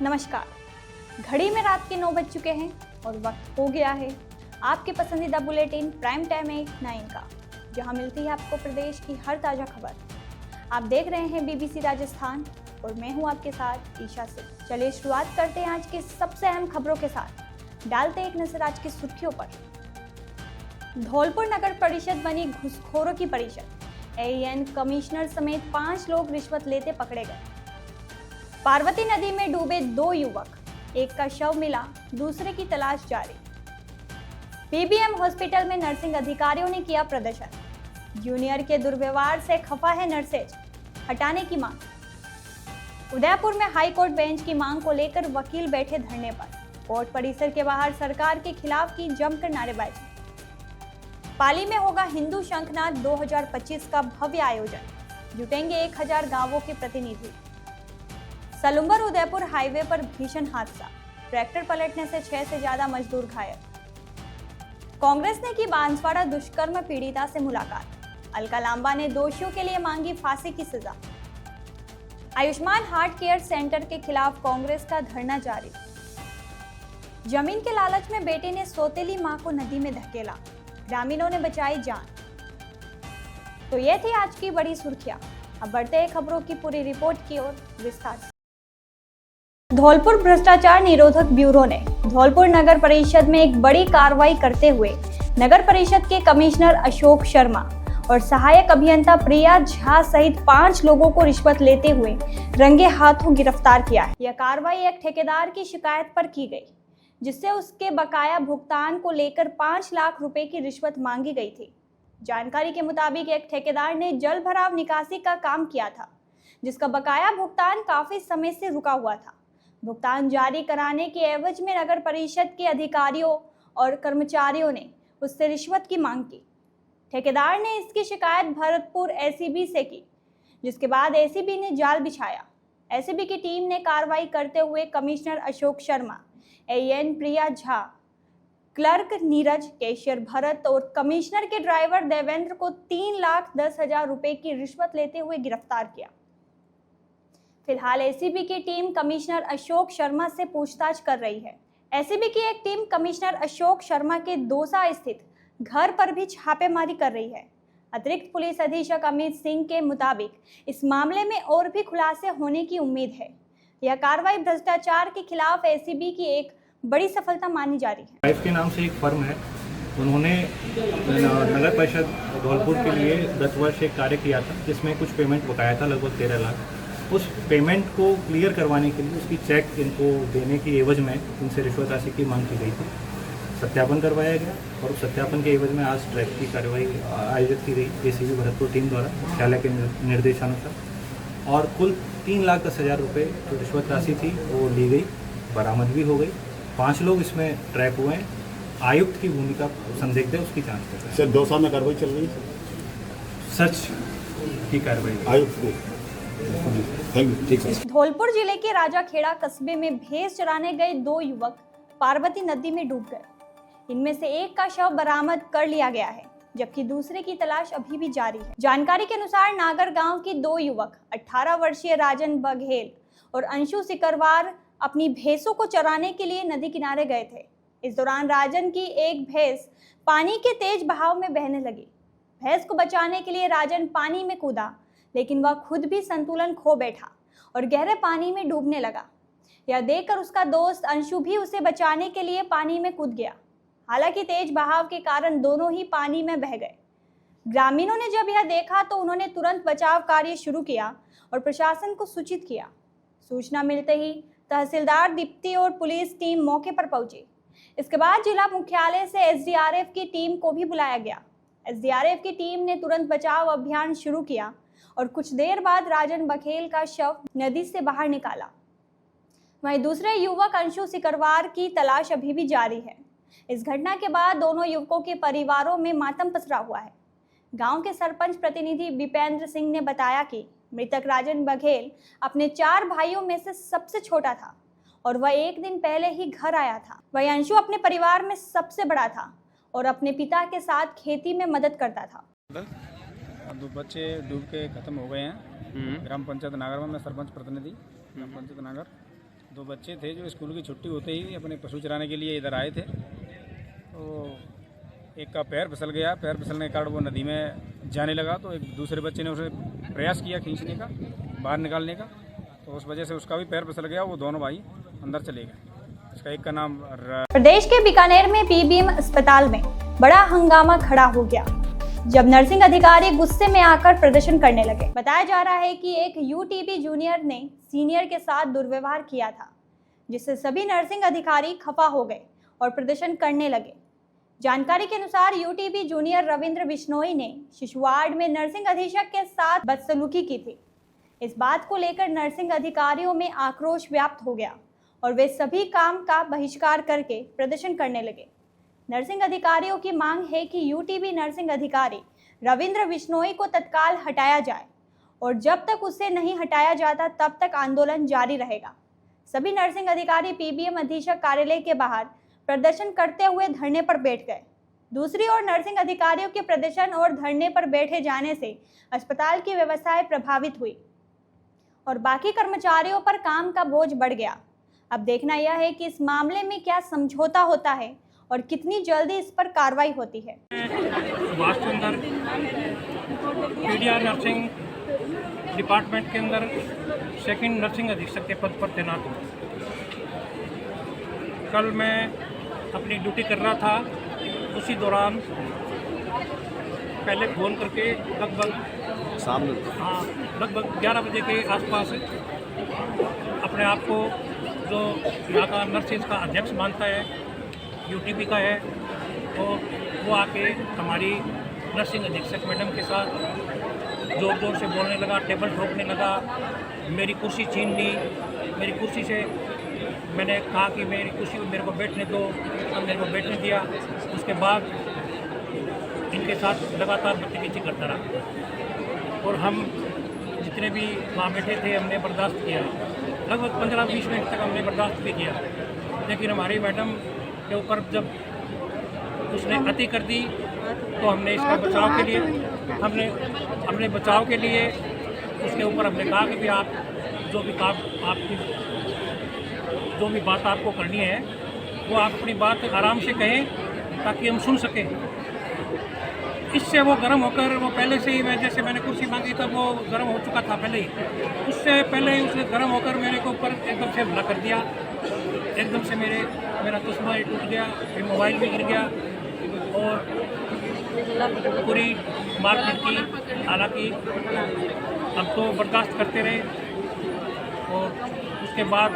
नमस्कार। घड़ी में रात के 9 बज चुके हैं और वक्त हो गया है आपके पसंदीदा बुलेटिन प्राइम टाइम 9 का, जहां मिलती है आपको प्रदेश की हर ताज़ा खबर। आप देख रहे हैं बीबीसी राजस्थान और मैं हूं आपके साथ ईशा सिंह। चलिए शुरुआत करते हैं आज की सबसे अहम खबरों के साथ। डालते एक नजर आज की सुर्खियों पर। धौलपुर नगर परिषद बनी घूसखोरों की परिषद। एएन कमिश्नर समेत 5 लोग रिश्वत लेते पकड़े गए। पार्वती नदी में डूबे 2 युवक, एक का शव मिला, दूसरे की तलाश जारी। पीबीएम हॉस्पिटल में नर्सिंग अधिकारियों ने किया प्रदर्शन। जूनियर के दुर्व्यवहार से खफा है नर्सेज, हटाने की मांग। उदयपुर में हाई कोर्ट बेंच की मांग को लेकर वकील बैठे धरने पर। कोर्ट परिसर के बाहर सरकार के खिलाफ की जमकर नारेबाजी। पाली में होगा हिंदू शंखनाद 2025 का भव्य आयोजन, जुटेंगे 1000 गांवों के प्रतिनिधि। सलुम्बर उदयपुर हाईवे पर भीषण हादसा, ट्रैक्टर पलटने से 6 से ज्यादा मजदूर घायल। कांग्रेस ने की बांसवाड़ा दुष्कर्म पीड़िता से मुलाकात। अलका लांबा ने दोषियों के लिए मांगी फांसी की सजा। आयुष्मान हार्ट केयर सेंटर के खिलाफ कांग्रेस का धरना जारी। जमीन के लालच में बेटे ने सौतेली मां को नदी में धकेला, ग्रामीणों ने बचाई जान। तो ये थी आज की बड़ी सुर्खियां। अब बढ़ते हैं खबरों की पूरी रिपोर्ट की ओर विस्तार से। धौलपुर भ्रष्टाचार निरोधक ब्यूरो ने धौलपुर नगर परिषद में एक बड़ी कार्रवाई करते हुए नगर परिषद के कमिश्नर अशोक शर्मा और सहायक अभियंता प्रिया झा सहित 5 लोगों को रिश्वत लेते हुए रंगे हाथों गिरफ्तार किया है। यह कार्रवाई एक ठेकेदार की शिकायत पर की गई, जिससे उसके बकाया भुगतान को लेकर 5 लाख रुपए की रिश्वत मांगी गई थी। जानकारी के मुताबिक एक ठेकेदार ने जल भराव निकासी का काम किया था, जिसका बकाया भुगतान काफी समय से रुका हुआ था। भुगतान जारी कराने के एवज में नगर परिषद के अधिकारियों और कर्मचारियों ने उससे रिश्वत की मांग की। ठेकेदार ने इसकी शिकायत भरतपुर एसीबी से की, जिसके बाद एसीबी ने जाल बिछाया। एसीबी की टीम ने कार्रवाई करते हुए commissioner Ashok Sharma, AN Priya Jha, clerk Neeraj, cashier Bharat और कमिश्नर के ड्राइवर देवेंद्र को 3,10,000 रुपए की रिश्वत लेते हुए गिरफ्तार किया। फिलहाल एसीबी की टीम कमिश्नर अशोक शर्मा से पूछताछ कर रही है। एसीबी की एक टीम कमिश्नर अशोक शर्मा के दौसा स्थित घर पर भी छापेमारी कर रही है। अतिरिक्त पुलिस अधीक्षक अमित सिंह के मुताबिक इस मामले में और भी खुलासे होने की उम्मीद है। यह कार्रवाई भ्रष्टाचार के खिलाफ एसीबी की एक बड़ी सफलता मानी जा रही है। लाइफ के नाम से एक फर्म है, उन्होंने नगर परिषद धौलपुर के लिए 10 वर्ष एक कार्य किया था, जिसमें कुछ पेमेंट बकाया था, लगभग 13 लाख। उस पेमेंट को क्लियर करवाने के लिए उसकी चेक इनको देने की एवज में इनसे रिश्वत राशि की मांग की गई थी। सत्यापन करवाया गया और उस सत्यापन के एवज में आज ट्रैक की कार्रवाई आयोजित की गई एसीबी भरतपुर टीम द्वारा मुख्यालय के निर्देशानुसार। और कुल 3,10,000 रुपये जो रिश्वत राशि थी वो ली गई, बरामद भी हो गई। 5 लोग इसमें ट्रैक हुए हैं। आयुक्त की भूमिका संदिग्ध है, उसकी जाँच कर रहे हैं। सर दौसा में कार्रवाई चल रही है, सर्च की कार्रवाई आयुक्त को। ठीक है। धौलपुर जिले के राजाखेड़ा कस्बे में भैंस चराने गए 2 युवक पार्वती नदी में डूब गए। इनमें से एक का शव बरामद कर लिया गया है, जबकि दूसरे की तलाश अभी भी जारी है। जानकारी के अनुसार नागर गांव के 2 युवक 18 वर्षीय राजन बघेल और अंशु सिकरवार अपनी भैंसों को चराने के लिए नदी किनारे गए थे। इस दौरान राजन की एक भैंस पानी के तेज बहाव में बहने लगी। भैंस को बचाने के लिए राजन पानी में कूदा, लेकिन वह खुद भी संतुलन खो बैठा और गहरे पानी में डूबने लगा। यह देखकर उसका दोस्त अंशु भी उसे बचाने के लिए पानी में कूद गया। हालांकि तेज बहाव के कारण दोनों ही पानी में बह गए। ग्रामीणों ने जब यह देखा तो उन्होंने तुरंत बचाव कार्य शुरू किया और प्रशासन को सूचित किया। सूचना मिलते ही तहसीलदार दीप्ति और पुलिस टीम मौके पर पहुंची। इसके बाद जिला मुख्यालय से एसडीआरएफ की टीम को भी बुलाया गया। एसडीआरएफ की टीम ने तुरंत बचाव अभियान शुरू किया और कुछ देर बाद राजन बघेल का शव नदी से बाहर निकाला। वहीं दूसरे युवक अंशु सिकरवार की तलाश अभी भी जारी है। इस घटना के बाद दोनों युवकों के परिवारों में मातम पसरा हुआ है। गांव के सरपंच प्रतिनिधि विपेंद्र सिंह ने बताया कि मृतक राजन बघेल अपने 4 भाइयों में से सबसे छोटा था और वह एक दिन पहले ही घर आया था। वही अंशु अपने परिवार में सबसे बड़ा था और अपने पिता के साथ खेती में मदद करता था। अब बच्चे डूब के खत्म हो गए हैं। ग्राम पंचायत नागर में मैं सरपंच प्रतिनिधि ग्राम पंचायत नागर। दो बच्चे थे जो स्कूल की छुट्टी होते ही अपने पशु चराने के लिए इधर आए थे। तो एक का पैर फिसल गया, पैर फिसलने के कारण वो नदी में जाने लगा। तो एक दूसरे बच्चे ने उसे प्रयास किया खींचने का, बाहर निकालने का, तो उस वजह से उसका भी पैर फिसल गया। वो दोनों भाई अंदर चले गए। इसका एक का नाम प्रदेश के बीकानेर में पीबीएम अस्पताल में बड़ा हंगामा खड़ा हो गया जब नर्सिंग अधिकारी गुस्से में आकर प्रदर्शन करने लगे। बताया जा रहा है कि एक यूटीबी जूनियर ने सीनियर के साथ दुर्व्यवहार किया था, जिससे सभी नर्सिंग अधिकारी खफा हो गए और प्रदर्शन करने लगे। जानकारी के अनुसार यूटीबी जूनियर रविंद्र बिश्नोई ने शिशु वार्ड में नर्सिंग अधीक्षक के साथ बदसलूकी की थी। इस बात को लेकर नर्सिंग अधिकारियों में आक्रोश व्याप्त हो गया और वे सभी काम का बहिष्कार करके प्रदर्शन करने लगे। नर्सिंग अधिकारियों की मांग है कि यूटीबी नर्सिंग अधिकारी रविंद्र बिश्नोई को तत्काल हटाया जाए और जब तक उसे नहीं हटाया जाता तब तक आंदोलन जारी रहेगा। सभी नर्सिंग अधिकारी पीबीएम अधीक्षक कार्यालय के बाहर प्रदर्शन करते हुए धरने पर बैठ गए। दूसरी ओर नर्सिंग अधिकारियों के प्रदर्शन और धरने पर बैठे जाने से अस्पताल की व्यवस्थाएं प्रभावित हुई और बाकी कर्मचारियों पर काम का बोझ बढ़ गया। अब देखना यह है कि इस मामले में क्या समझौता होता है और कितनी जल्दी इस पर कार्रवाई होती है। Subhash Chandra PDR nursing department के अंदर सेकंड नर्सिंग अधीक्षक के पद पर तैनात हूँ। कल मैं अपनी ड्यूटी कर रहा था, उसी दौरान पहले फ़ोन करके लगभग 11 बजे के आसपास अपने आप को जो यहाँ का नर्सिंग का अध्यक्ष मानता है, यूटीबी का है, तो वो आके हमारी नर्सिंग अधीक्षक मैडम के साथ ज़ोर ज़ोर से बोलने लगा, टेबल ठोकने लगा, मेरी कुर्सी छीन ली। मेरी कुर्सी से मैंने कहा कि मेरी कुर्सी मेरे को बैठने दो, अब मेरे को बैठने दिया। उसके बाद इनके साथ लगातार बदतमीजी करता रहा और हम जितने भी वहाँ बैठे थे हमने बर्दाश्त किया। लगभग 15-20 मिनट तक हमने बर्दाश्त भी किया, लेकिन हमारी मैडम के ऊपर जब उसने अति कर दी तो हमने इसका बचाव के लिए हमने बचाव के लिए उसके ऊपर हमने कहा कि भी आप जो भी काम आपकी जो भी बात आपको करनी है वो आप अपनी बात आराम से कहें ताकि हम सुन सकें। इससे वो गर्म होकर वो पहले से ही जैसे मैंने कुर्सी मांगी तब वो गर्म हो चुका था पहले ही, उससे पहले ही उसने गर्म होकर मेरे को ऊपर एकदम से हमला कर दिया। एकदम से मेरा चश्मा ही टूट गया, फिर मोबाइल भी गिर गया और पूरी मारपीट की। हालांकि हम तो बर्दाश्त करते रहे और उसके बाद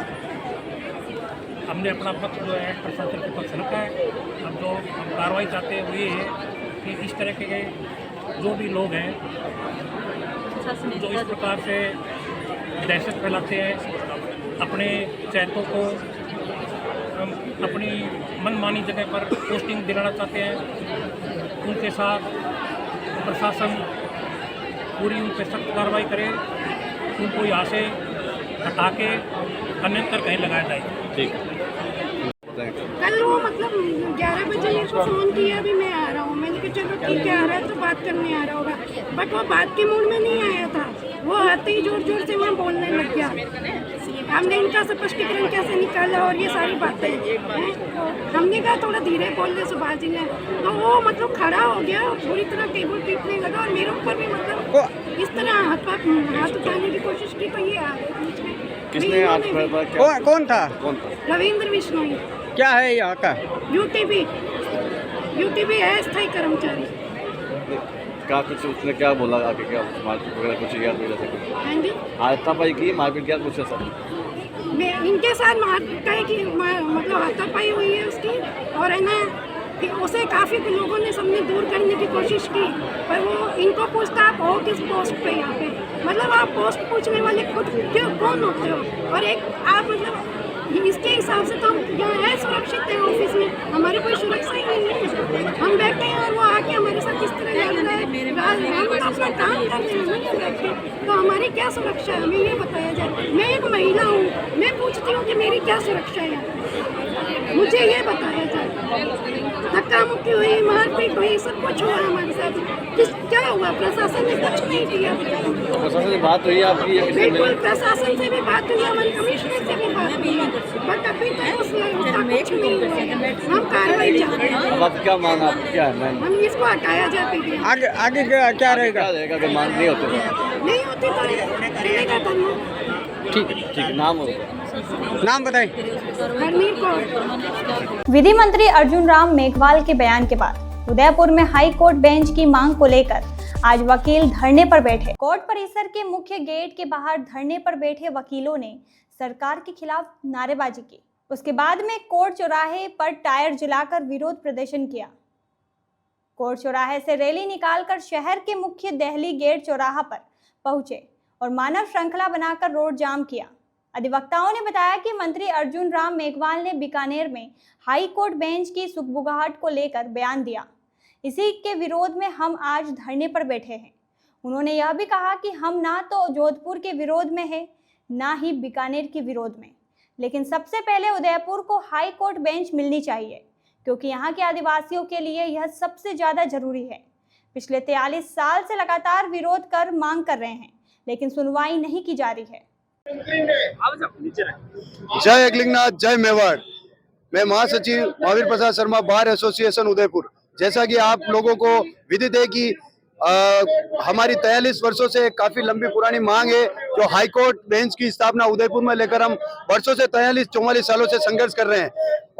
हमने अपना पक्ष जो है प्रशासन के पक्ष रखा है। अब जो हम कार्रवाई चाहते हैं वो ये है कि इस तरह के जो भी लोग हैं जो इस प्रकार से दहशत फैलाते हैं, अपने चैतों को अपनी मनमानी जगह पर पोस्टिंग दिलाना चाहते हैं, उनके साथ प्रशासन पूरी उन पर सख्त कार्रवाई करे, उनको यहाँ से हटा के अन्यत्र कहीं लगाया जाए। ठीक कल वो मतलब 11 बजे मेरे को फ़ोन किया, अभी मैं आ रहा हूँ। मैंने कहा चलो ठीक है, आ रहा है तो बात करने आ रहा होगा, बट वो बात के मूड में नहीं आया था। वो आते ही जोर जोर से वहाँ बोलने लग गया। हमने इनका स्पष्टीकरण कैसे निकाला और ये सारी बातें हमने कहा थोड़ा धीरे बोल रहे सुभाष जी ने, तो वो मतलब खड़ा हो गया, पूरी तरह टेबल पीटने लगा और मेरे ऊपर भी मतलब इस तरह हाथ उठाने की कोशिश की। तो ये आ गए बीच में। किसने हाथ उठाया था? कौन था? रविंद्र बिश्नोई। क्या है यहाँ का? यूटीबी है स्थायी कर्मचारी। क्या कुछ उसने क्या बोला आगे, क्या मारपीट वगैरह कुछ याद वगैरह से कुछ? हाँ जी, हाथापाई की, मारपीट क्या कुछ ऐसा? मैं इनके साथ मारपीट की मतलब हाथापाई हुई है उसकी, और है ना कि उसे काफ़ी लोगों ने सबने दूर करने की कोशिश की, पर वो इनको पूछता आप हो किस पोस्ट पे यहाँ पे, मतलब आप पोस्ट पूछने वाले खुद क्यों कौन होते हो, और एक आप मतलब इसके हिसाब से तो हम यहाँ है सुरक्षित है ऑफिस में, हमारी कोई सुरक्षा ही नहीं है। हम बैठे हैं और वो आके हमारे साथ किस तरह लड़ रहा है, हम तो अपना काम कर रहे हैं बैठे, तो हमारी क्या सुरक्षा है हमें ये बताया जाए। मैं एक महिला हूँ, मैं पूछती हूँ कि मेरी क्या सुरक्षा है, मुझे ये बताया जाए। धक्का मुक्की हुई, मारपीट हुई, सब कुछ हुआ हमारे साथ। क्या हुआ? प्रशासन ने कुछ नहीं किया। प्रशासन से बात हुई आपकी या किसी से बिल्कुल मिले? प्रशासन से भी बात हुई, हमारे कमिश्नर से भी बात हुई, बट अभी तक उसका कुछ नहीं हुआ। हम कार्रवाई चाहते हैं। अब आप क्या मांग आप क्या है मैम? हम इसको हटाया जाए पीटीएम। आगे आगे क्या रहेगा? क्या रहेगा अगर मांग नहीं होते तो? नहीं होती तो चलेगा धरना। ठीक है, नाम हो नाम बताएं। हरमीत कौर। विधि मंत्री अर्जुन राम मेघवाल के बयान के बाद उदयपुर में हाई कोर्ट बेंच की मांग को लेकर आज वकील धरने पर बैठे। कोर्ट परिसर के मुख्य गेट के बाहर धरने पर बैठे वकीलों ने सरकार के खिलाफ नारेबाजी की। उसके बाद में कोर्ट चौराहे पर टायर जलाकर विरोध प्रदर्शन किया। कोर्ट चौराहे से रैली निकालकर शहर के मुख्य दिल्ली गेट चौराहा पर पहुंचे और मानव श्रृंखला बनाकर रोड जाम किया। अधिवक्ताओं ने बताया कि मंत्री अर्जुन राम मेघवाल ने बीकानेर में हाई कोर्ट बेंच की सुखबुगाहट को लेकर बयान दिया। इसी के विरोध में हम आज धरने पर बैठे हैं। उन्होंने यह भी कहा कि हम ना तो जोधपुर के विरोध में है, ना ही बीकानेर के विरोध में, लेकिन सबसे पहले उदयपुर को हाई कोर्ट बेंच मिलनी चाहिए, क्योंकि यहाँ के आदिवासियों के लिए यह सबसे ज़्यादा जरूरी है। पिछले 43 साल से लगातार विरोध कर मांग कर रहे हैं, लेकिन सुनवाई नहीं की जा रही है। जय अग्लिंगनाथ, जय मेवाड़। मैं महासचिव महावीर प्रसाद शर्मा, बार एसोसिएशन उदयपुर। जैसा कि आप लोगों को विदित है कि हमारी 43 वर्षों से काफी लंबी पुरानी मांग है, जो हाई कोर्ट बेंच की स्थापना उदयपुर में लेकर हम वर्षों से 43-44 सालों से संघर्ष कर रहे हैं।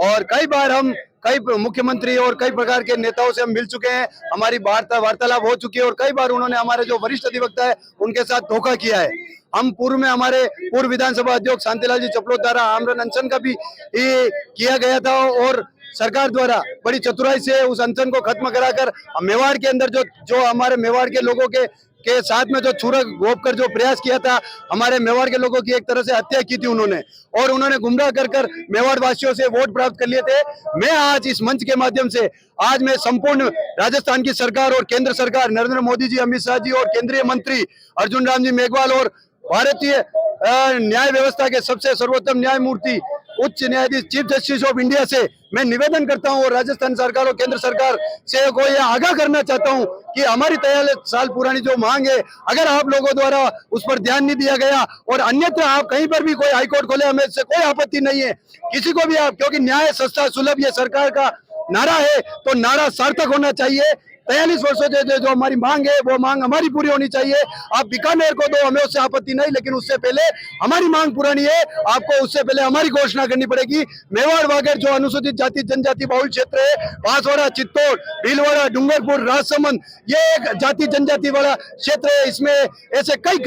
और कई बार हम कई मुख्यमंत्री और कई प्रकार के नेताओं से हम मिल चुके हैं, हमारी वार्तालाप हो चुकी है और कई बार उन्होंने हमारे जो वरिष्ठ अधिवक्ता है उनके साथ धोखा किया है। हम पूर्व में हमारे पूर्व विधानसभा अध्यक्ष शांतिलाल जी चपलोत द्वारा आमरण अनशन का भी किया गया था और सरकार द्वारा बड़ी चतुराई से उस अनशन को खत्म कराकर मेवाड़ के अंदर जो हमारे मेवाड़ के लोगों के साथ में जो छुरा घोप कर जो प्रयास किया था, हमारे मेवाड़ के लोगों की एक तरह से हत्या की थी उन्होंने गुमराह कर मेवाड़ वासियों से वोट प्राप्त कर लिए थे। मैं आज इस मंच के माध्यम से आज मैं संपूर्ण राजस्थान की सरकार और केंद्र सरकार, नरेंद्र मोदी जी, अमित शाह जी और केंद्रीय मंत्री अर्जुन राम जी मेघवाल और भारतीय न्याय व्यवस्था के सबसे सर्वोत्तम न्यायमूर्ति उच्च न्यायाधीश चीफ जस्टिस ऑफ इंडिया से मैं निवेदन करता हूं और राजस्थान सरकार और केंद्र सरकार से को यह आगाह करना चाहता हूं कि हमारी 43 साल पुरानी जो मांग है, अगर आप लोगों द्वारा उस पर ध्यान नहीं दिया गया और अन्यथा आप कहीं पर भी कोई हाईकोर्ट खोले, हमें इससे कोई आपत्ति नहीं है, किसी को भी आप, क्योंकि न्याय सस्ता सुलभ ये सरकार का नारा है, तो नारा सार्थक होना चाहिए। 43 वर्षों से जो हमारी मांग है वो मांग हमारी पूरी होनी चाहिए। आप बीकानेर को दो, हमें उससे आपत्ति नहीं, लेकिन उससे पहले हमारी मांग पुरानी है, आपको उससे पहले हमारी घोषणा करनी पड़ेगी। मेवाड़ वागड़ जो अनुसूचित जाति जनजाति बहुल क्षेत्र है, बांसवाड़ा, चित्तौड़, भीलवाड़ा, डूंगरपुर, राजसमंद, ये एक जाति जनजाति वाला क्षेत्र है। इसमें ऐसे कई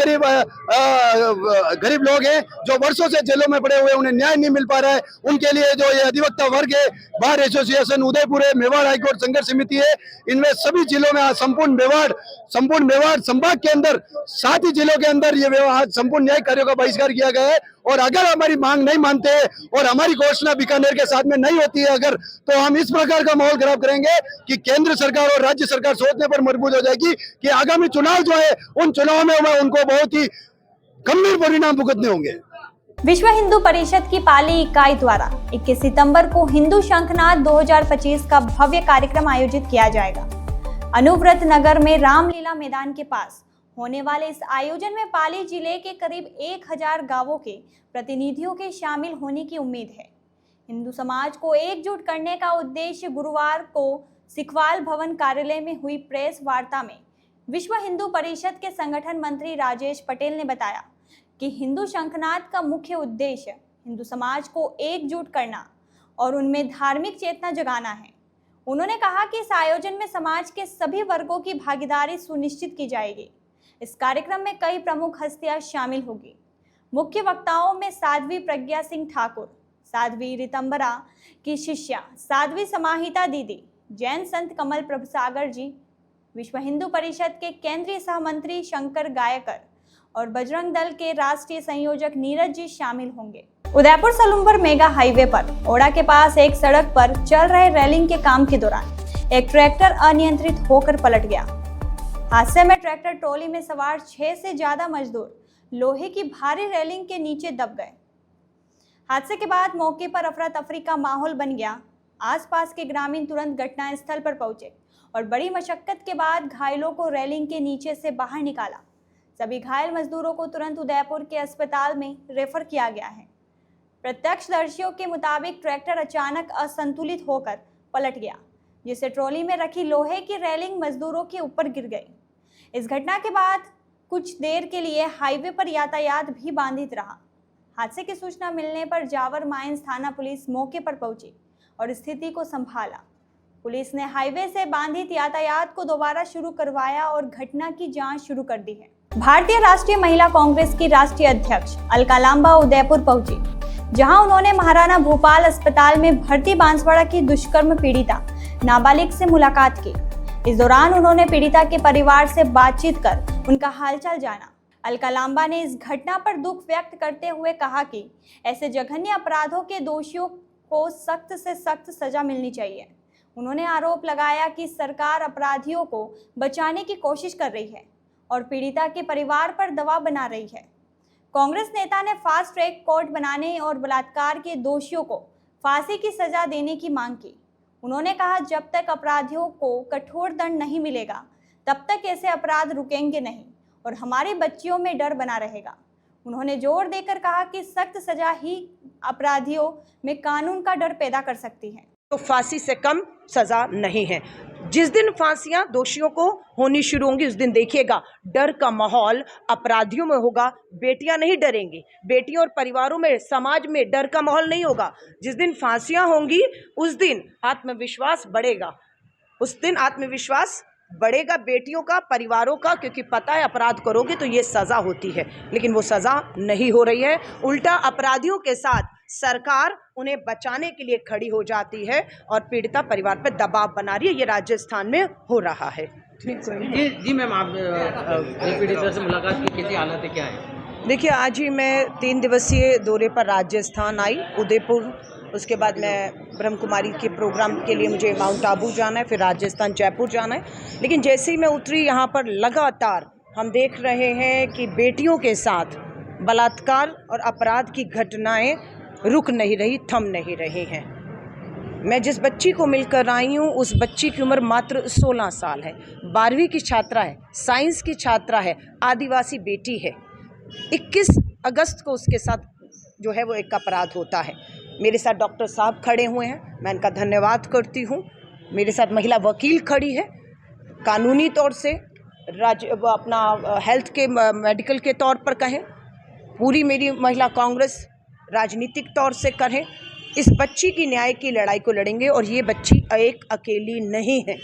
गरीब लोग हैं जो वर्षों से जेलों में पड़े हुए, उन्हें न्याय नहीं मिल पा रहा है। उनके लिए जो ये अधिवक्ता वर्ग है, बार एसोसिएशन उदयपुर है, मेवाड़ हाईकोर्ट संघर्ष समिति है, इनमें सभी जिलों में संपूर्ण मेवाड़ संभाग के अंदर 7 ही जिलों के अंदर ये संपूर्ण न्याय कार्यों का बहिष्कार किया गया है। और अगर हमारी मांग नहीं मानते और हमारी घोषणा बीकानेर के साथ में नहीं होती है अगर, तो हम इस प्रकार का माहौल खराब करेंगे कि केंद्र सरकार और राज्य सरकार सोचने पर मजबूर हो जाएगी कि आगामी चुनाव जो है, उन चुनाव में उनको बहुत ही गंभीर परिणाम भुगतने होंगे। विश्व हिंदू परिषद की पाली इकाई द्वारा 21 सितंबर को हिंदू शंखनाद 2025 का भव्य कार्यक्रम आयोजित किया जाएगा। अनुव्रत नगर में रामलीला मैदान के पास होने वाले इस आयोजन में पाली जिले के करीब 1000 गांवों के प्रतिनिधियों के शामिल होने की उम्मीद है। हिंदू समाज को एकजुट करने का उद्देश्य गुरुवार को सिखवाल भवन कार्यालय में हुई प्रेस वार्ता में विश्व हिंदू परिषद के संगठन मंत्री राजेश पटेल ने बताया कि हिंदू शंखनाद का मुख्य उद्देश्य हिंदू समाज को एकजुट करना और उनमें धार्मिक चेतना जगाना है। उन्होंने कहा कि इस आयोजन में समाज के सभी वर्गों की भागीदारी सुनिश्चित की जाएगी। इस कार्यक्रम में कई प्रमुख हस्तियां शामिल होगी। मुख्य वक्ताओं में साध्वी प्रज्ञा सिंह ठाकुर, साध्वी रितंबरा की शिष्या साध्वी समाहिता दीदी, जैन संत कमल प्रभुसागर जी, विश्व हिंदू परिषद के केंद्रीय सहमंत्री शंकर गायकर और बजरंग दल के राष्ट्रीय संयोजक नीरज जी शामिल होंगे। उदयपुर सलूम्बर मेगा हाईवे पर ओड़ा के पास एक सड़क पर चल रहे रेलिंग के काम के दौरान एक ट्रैक्टर अनियंत्रित होकर पलट गया। हादसे में ट्रैक्टर ट्रॉली में सवार 6 से ज्यादा मजदूर लोहे की भारी रेलिंग के नीचे दब गए। हादसे के बाद मौके पर अफरा तफरी का माहौल बन गया। आसपास के ग्रामीण तुरंत घटनास्थल पर पहुंचे और बड़ी मशक्कत के बाद घायलों को रेलिंग के नीचे से बाहर निकाला। सभी घायल मजदूरों को तुरंत उदयपुर के अस्पताल में रेफर किया गया है। प्रत्यक्षदर्शियों के मुताबिक ट्रैक्टर अचानक असंतुलित होकर पलट गया, जिससे ट्रॉली में रखी लोहे की रेलिंग मजदूरों के ऊपर गिर गई। इस घटना के बाद कुछ देर के लिए हाईवे पर यातायात भी बाधित रहा। हादसे की सूचना मिलने पर जावर माइंस थाना पुलिस मौके पर पहुंची और स्थिति को संभाला। पुलिस ने हाईवे से बाधित यातायात को दोबारा शुरू करवाया और घटना की जांच शुरू कर दी है। भारतीय राष्ट्रीय महिला कांग्रेस की राष्ट्रीय अध्यक्ष अलका लांबा उदयपुर पहुंची, जहां उन्होंने महाराणा भूपाल अस्पताल में भर्ती बांसवाड़ा की दुष्कर्म पीड़िता नाबालिग से मुलाकात की। इस दौरान उन्होंने पीड़िता के परिवार से बातचीत कर उनका हालचाल जाना। अलका लांबा ने इस घटना पर दुख व्यक्त करते हुए कहा कि ऐसे जघन्य अपराधों के दोषियों को सख्त से सख्त सजा मिलनी चाहिए। उन्होंने आरोप लगाया कि सरकार अपराधियों को बचाने की कोशिश कर रही है और पीड़िता के परिवार पर दबाव बना रही है। कांग्रेस नेता ने फास्ट ट्रैक कोर्ट बनाने और बलात्कार के दोषियों को फांसी की सजा देने की मांग की। उन्होंने कहा, जब तक अपराधियों को कठोर दंड नहीं मिलेगा तब तक ऐसे अपराध रुकेंगे नहीं और हमारी बच्चियों में डर बना रहेगा। उन्होंने जोर देकर कहा कि सख्त सजा ही अपराधियों में कानून का डर पैदा कर सकती है। तो फांसी से कम सजा नहीं है। जिस दिन फांसियां दोषियों को होनी शुरू होंगी उस दिन देखिएगा डर का माहौल अपराधियों में होगा। बेटियां नहीं डरेंगी, बेटियों और परिवारों में, समाज में डर का माहौल नहीं होगा। जिस दिन फांसियां होंगी उस दिन आत्मविश्वास बढ़ेगा, उस दिन आत्मविश्वास बढ़ेगा बेटियों का, परिवारों का, क्योंकि पता है अपराध करोगे तो ये सज़ा होती है, लेकिन वो सज़ा नहीं हो रही है। उल्टा अपराधियों के साथ सरकार उन्हें बचाने के लिए खड़ी हो जाती है और पीड़िता परिवार पर दबाव बना रही है। ये राजस्थान में हो रहा है। जी मैम, आप पीड़िता से मुलाकात की, कैसी हालत है, क्या है? देखिए, आज ही मैं 3 दिवसीय दौरे पर राजस्थान आई, उदयपुर। उसके बाद मैं ब्रह्म कुमारी के प्रोग्राम के लिए मुझे माउंट आबू जाना है, फिर राजस्थान जयपुर जाना है। लेकिन जैसे ही मैं उतरी यहाँ पर लगातार हम देख रहे हैं कि बेटियों के साथ बलात्कार और अपराध की घटनाएं रुक नहीं रही, थम नहीं रही हैं। मैं जिस बच्ची को मिलकर आई हूँ उस बच्ची की उम्र मात्र 16 साल है, 12वीं की छात्रा है, साइंस की छात्रा है, आदिवासी बेटी है। 21 अगस्त को उसके साथ जो है वो एक अपराध होता है। मेरे साथ डॉक्टर साहब खड़े हुए हैं, मैं इनका धन्यवाद करती हूँ। मेरे साथ महिला वकील खड़ी है, कानूनी तौर से अपना हेल्थ के मेडिकल के तौर पर कहें, पूरी मेरी महिला कांग्रेस राजनीतिक तौर से करें। इस बच्ची की न्याय की लड़ाई को लड़ेंगे और ये बच्ची एक अकेली नहीं है।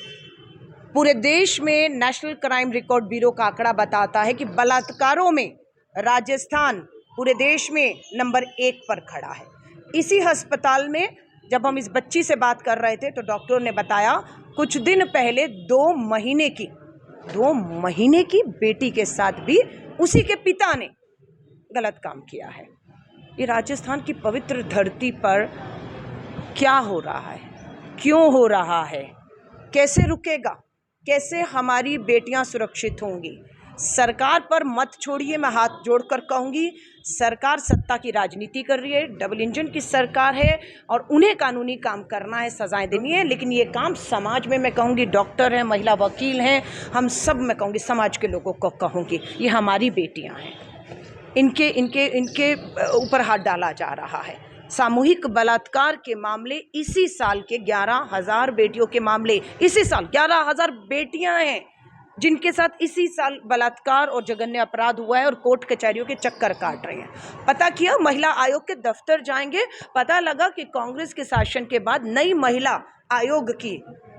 पूरे देश में नेशनल क्राइम रिकॉर्ड ब्यूरो का आंकड़ा बताता है कि बलात्कारों में राजस्थान पूरे देश में नंबर 1 पर खड़ा है। इसी अस्पताल में जब हम इस बच्ची से बात कर रहे थे तो डॉक्टर ने बताया कुछ दिन पहले 2 महीने की बेटी के साथ भी उसी के पिता ने गलत काम किया है। ये राजस्थान की पवित्र धरती पर क्या हो रहा है, क्यों हो रहा है, कैसे रुकेगा, कैसे हमारी बेटियां सुरक्षित होंगी? सरकार पर मत छोड़िए, मैं हाथ जोड़कर कहूँगी, सरकार सत्ता की राजनीति कर रही है, डबल इंजन की सरकार है और उन्हें कानूनी काम करना है, सजाएं देनी है। लेकिन ये काम समाज में, मैं कहूँगी डॉक्टर हैं, महिला वकील हैं, हम सब, मैं कहूँगी समाज के लोगों को कहूँगी ये हमारी बेटियाँ हैं, इनके ऊपर हाथ डाला जा रहा है। सामूहिक बलात्कार के मामले इसी साल के 11,000 बेटियों के मामले, इसी साल 11,000 बेटियां हैं जिनके साथ इसी साल बलात्कार और जघन्य अपराध हुआ है और कोर्ट कचहरियों के चक्कर काट रहे हैं। पता किया, महिला आयोग के दफ्तर जाएंगे, पता लगा कि कांग्रेस के शासन के बाद नई महिला आयोग की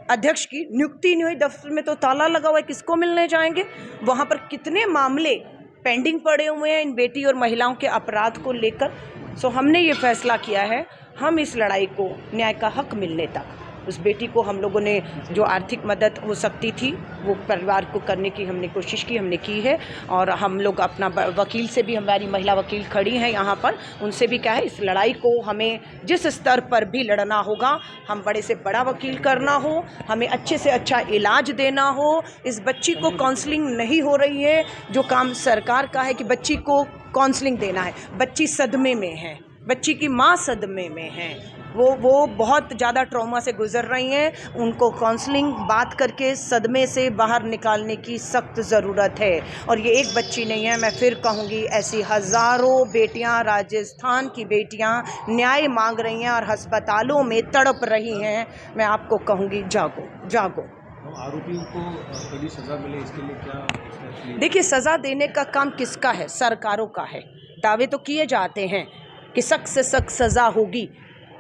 अध्यक्ष की नियुक्ति नहीं हुई, दफ्तर में तो ताला लगा हुआ है, किसको मिलने जाएंगे? वहाँ पर कितने मामले पेंडिंग पड़े हुए हैं इन बेटी और महिलाओं के अपराध को लेकर। सो हमने ये फैसला किया है, हम इस लड़ाई को न्याय का हक मिलने तक, उस बेटी को हम लोगों ने जो आर्थिक मदद हो सकती थी वो परिवार को करने की हमने कोशिश की, हमने की है। और हम लोग अपना वकील से भी, हमारी महिला वकील खड़ी हैं यहाँ पर, उनसे भी क्या है, इस लड़ाई को हमें जिस स्तर पर भी लड़ना होगा, हम बड़े से बड़ा वकील करना हो, हमें अच्छे से अच्छा इलाज देना हो। इस बच्ची को काउंसलिंग नहीं हो रही है, जो काम सरकार का है कि बच्ची को काउंसलिंग देना है, बच्ची सदमे में है, बच्ची की माँ सदमे में है, वो बहुत ज़्यादा ट्रॉमा से गुजर रही हैं। उनको काउंसलिंग बात करके सदमे से बाहर निकालने की सख्त ज़रूरत है। और ये एक बच्ची नहीं है, मैं फिर कहूँगी ऐसी हज़ारों बेटियां, राजस्थान की बेटियां न्याय मांग रही हैं और अस्पतालों में तड़प रही हैं। मैं आपको कहूँगी जागो जागो। आरोपियों को कड़ी सजा मिले, इसके लिए क्या? देखिए, सज़ा देने का काम किसका है? सरकारों का है। दावे तो किए जाते हैं कि सख्त से सख्त सज़ा होगी,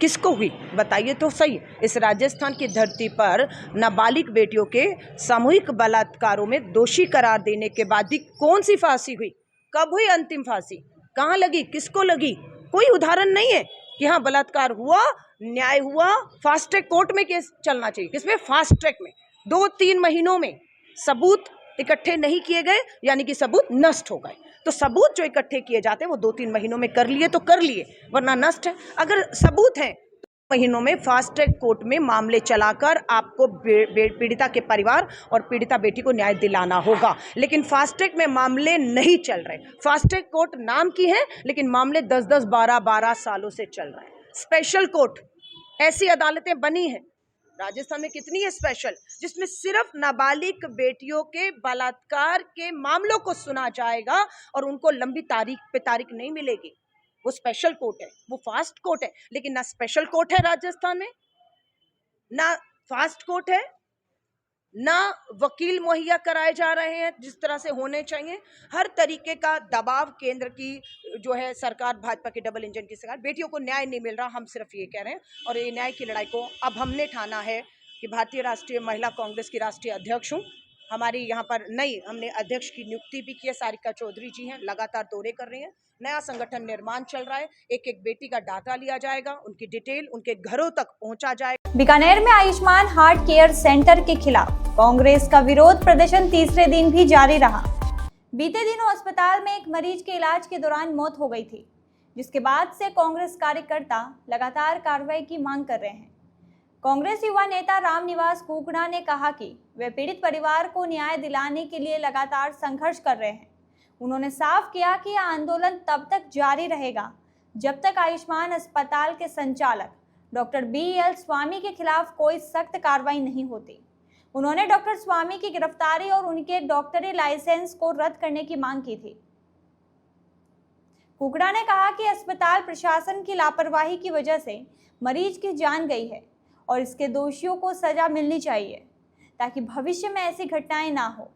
किसको हुई बताइए तो सही। इस राजस्थान की धरती पर नाबालिग बेटियों के सामूहिक बलात्कारों में दोषी करार देने के बाद भी कौन सी फांसी हुई? कब हुई अंतिम फांसी? कहाँ लगी? किसको लगी? कोई उदाहरण नहीं है कि हाँ बलात्कार हुआ, न्याय हुआ, फास्ट ट्रैक कोर्ट में केस चलना चाहिए। किसमें? फास्ट ट्रैक में 2-3 महीनों में सबूत इकट्ठे नहीं किए गए, यानी कि सबूत नष्ट हो गए। तो सबूत जो इकट्ठे किए जाते हैं वो 2-3 महीनों में कर लिए तो कर लिए, वरना नष्ट है। अगर सबूत हैं तो महीनों में फास्ट ट्रैक कोर्ट में मामले चलाकर आपको पीड़िता के परिवार और पीड़िता बेटी को न्याय दिलाना होगा। लेकिन फास्ट ट्रैक में मामले नहीं चल रहे। फास्ट ट्रैक कोर्ट नाम की है, लेकिन मामले 10-10, 12-12 सालों से चल रहे हैं। स्पेशल कोर्ट, ऐसी अदालतें बनी हैं राजस्थान में कितनी है स्पेशल, जिसमें सिर्फ नाबालिग बेटियों के बलात्कार के मामलों को सुना जाएगा और उनको लंबी तारीख पे तारीख नहीं मिलेगी। वो स्पेशल कोर्ट है, वो फास्ट कोर्ट है। लेकिन ना स्पेशल कोर्ट है राजस्थान में, ना फास्ट कोर्ट है, ना वकील मुहैया कराए जा रहे हैं जिस तरह से होने चाहिए। हर तरीके का दबाव केंद्र की जो है सरकार, भाजपा की डबल इंजन की सरकार, बेटियों को न्याय नहीं मिल रहा। हम सिर्फ ये कह रहे हैं और ये न्याय की लड़ाई को अब हमने ठाना है कि भारतीय राष्ट्रीय महिला कांग्रेस की राष्ट्रीय अध्यक्ष हूँ। हमारी यहाँ पर नई हमने अध्यक्ष की नियुक्ति भी की है, सारिका चौधरी जी हैं, लगातार दौरे कर रही हैं। नया संगठन निर्माण चल रहा है, एक एक बेटी का डाटा लिया जाएगा, उनकी डिटेल उनके घरों तक पहुंचा जाएगा। बीकानेर में आयुष्मान हार्ट केयर सेंटर के खिलाफ कांग्रेस का विरोध प्रदर्शन तीसरे दिन भी जारी रहा। बीते दिनों अस्पताल में एक मरीज के इलाज के दौरान मौत हो गई थी, जिसके बाद से कांग्रेस कार्यकर्ता लगातार कार्रवाई की मांग कर रहे हैं। कांग्रेस युवा नेता रामनिवास कुकड़ा ने कहा कि वे पीड़ित परिवार को न्याय दिलाने के लिए लगातार संघर्ष कर रहे हैं। उन्होंने साफ किया कि यह आंदोलन तब तक जारी रहेगा जब तक आयुष्मान अस्पताल के संचालक डॉक्टर BL स्वामी के खिलाफ कोई सख्त कार्रवाई नहीं होती। उन्होंने डॉक्टर स्वामी की गिरफ्तारी और उनके डॉक्टरी लाइसेंस को रद्द करने की मांग की थी। कुकड़ा ने कहा कि अस्पताल प्रशासन की लापरवाही की वजह से मरीज की जान गई है और इसके दोषियों को सजा मिलनी चाहिए ताकि भविष्य में ऐसी घटनाएं ना हो।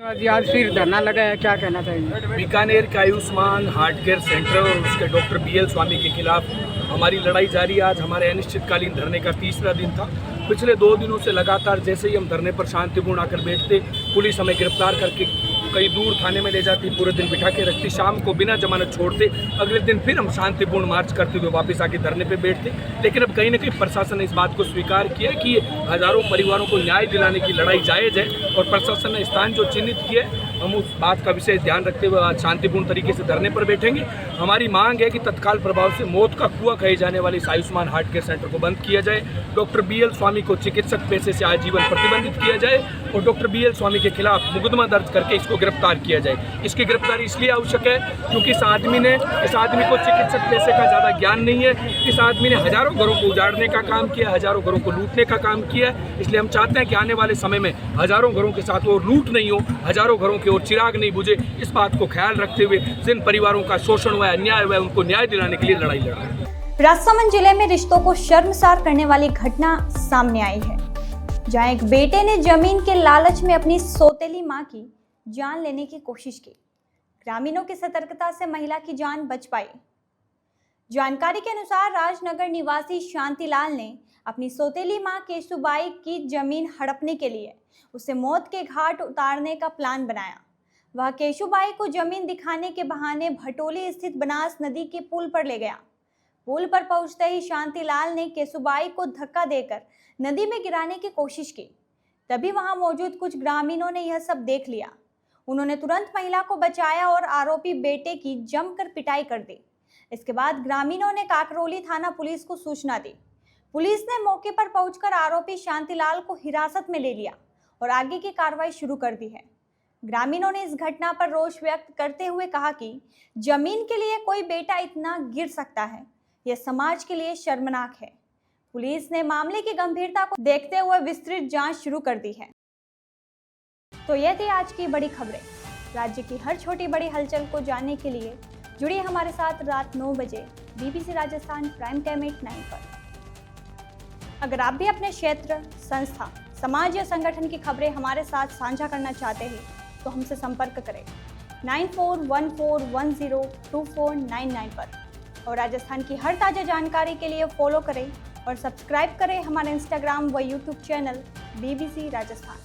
आज फिर धरना लगा है, क्या कहना चाहिए? बीकानेर के आयुष्मान हार्ट केयर सेंटर और उसके डॉक्टर BL स्वामी के खिलाफ हमारी लड़ाई जारी है। आज हमारे अनिश्चितकालीन धरने का तीसरा दिन था। पिछले 2 दिनों से लगातार जैसे ही हम धरने पर शांतिपूर्ण आकर बैठते, पुलिस हमें गिरफ्तार करके कई दूर थाने में ले जाती, पूरे दिन बिठा के रखती, शाम को बिना जमानत छोड़ते। अगले दिन फिर हम शांतिपूर्ण मार्च करते हुए वापस आके धरने पे बैठते। लेकिन अब कहीं ना कहीं प्रशासन ने इस बात को स्वीकार किया कि हज़ारों परिवारों को न्याय दिलाने की लड़ाई जायज़ है और प्रशासन ने स्थान जो चिन्हित किया है, हम उस बात का विशेष ध्यान रखते हुए आज शांतिपूर्ण तरीके से धरने पर बैठेंगे। हमारी मांग है कि तत्काल प्रभाव से मौत का कुआं कहे जाने वाले इस आयुष्मान हार्ट केयर सेंटर को बंद किया जाए, डॉक्टर BL स्वामी को चिकित्सक पेशे से आजीवन प्रतिबंधित किया जाए और डॉक्टर BL स्वामी के खिलाफ मुकदमा दर्ज करके इसको गिरफ्तार किया जाए। इसकी गिरफ्तारी इसलिए आवश्यक है क्योंकि इस आदमी को चिकित्सक पेशे का ज़्यादा ज्ञान नहीं है। इस आदमी ने हज़ारों घरों को उजाड़ने का काम किया, हज़ारों घरों को लूटने का काम किया। इसलिए हम चाहते हैं कि आने वाले समय में हज़ारों घरों के साथ और लूट नहीं हो, हज़ारों घरों की ओर चिराग नहीं बुझे। इस बात को ख्याल रखते हुए जिन परिवारों का शोषण हुआ है, अन्याय हुआ है, उनको न्याय दिलाने के लिए लड़ाई लड़ रहे हैं। राजसमंद जिले में रिश्तों को शर्मसार करने वाली घटना सामने आई है, जहां एक बेटे ने जमीन के लालच में अपनी सौतेली मां की जान लेने की कोशिश की। ग्रामीणों की सतर्कता से महिला की जान बच पाई। जानकारी के अनुसार राजनगर निवासी शांतिलाल ने अपनी सौतेली मां केशुबाई की जमीन हड़पने के लिए उसे मौत के घाट उतारने का प्लान बनाया। वह केशुबाई को जमीन दिखाने के बहाने भटोली स्थित बनास नदी के पुल पर ले गया। पुल पर पहुंचते ही शांतिलाल ने केशुबाई को धक्का देकर नदी में गिराने की कोशिश की। तभी वहां मौजूद कुछ ग्रामीणों ने यह सब देख लिया। उन्होंने तुरंत महिला को बचाया और आरोपी बेटे की जमकर पिटाई कर दी। इसके बाद ग्रामीणों ने काकरोली थाना पुलिस को सूचना दी। पुलिस ने मौके पर पहुंचकर आरोपी शांतिलाल को हिरासत में ले लिया और आगे की कार्रवाई शुरू कर दी है। ग्रामीणों ने इस घटना पर रोष व्यक्त करते हुए कहा कि जमीन के लिए कोई बेटा इतना गिर सकता है, यह समाज के लिए शर्मनाक है। पुलिस ने मामले की गंभीरता को देखते हुए विस्तृत जांच शुरू कर दी है। तो यह थी आज की बड़ी खबरें। राज्य की हर छोटी बड़ी हलचल को जानने के लिए जुड़िए हमारे साथ रात 9 बजे BBC राजस्थान प्राइम टाइम 8/9 पर। अगर आप भी अपने क्षेत्र, संस्था, समाज या संगठन की खबरें हमारे साथ साझा करना चाहते हैं तो हमसे संपर्क करें 9414102499 पर। और राजस्थान की हर ताज़ा जानकारी के लिए फॉलो करें और सब्सक्राइब करें हमारे इंस्टाग्राम व यूट्यूब चैनल BBC राजस्थान।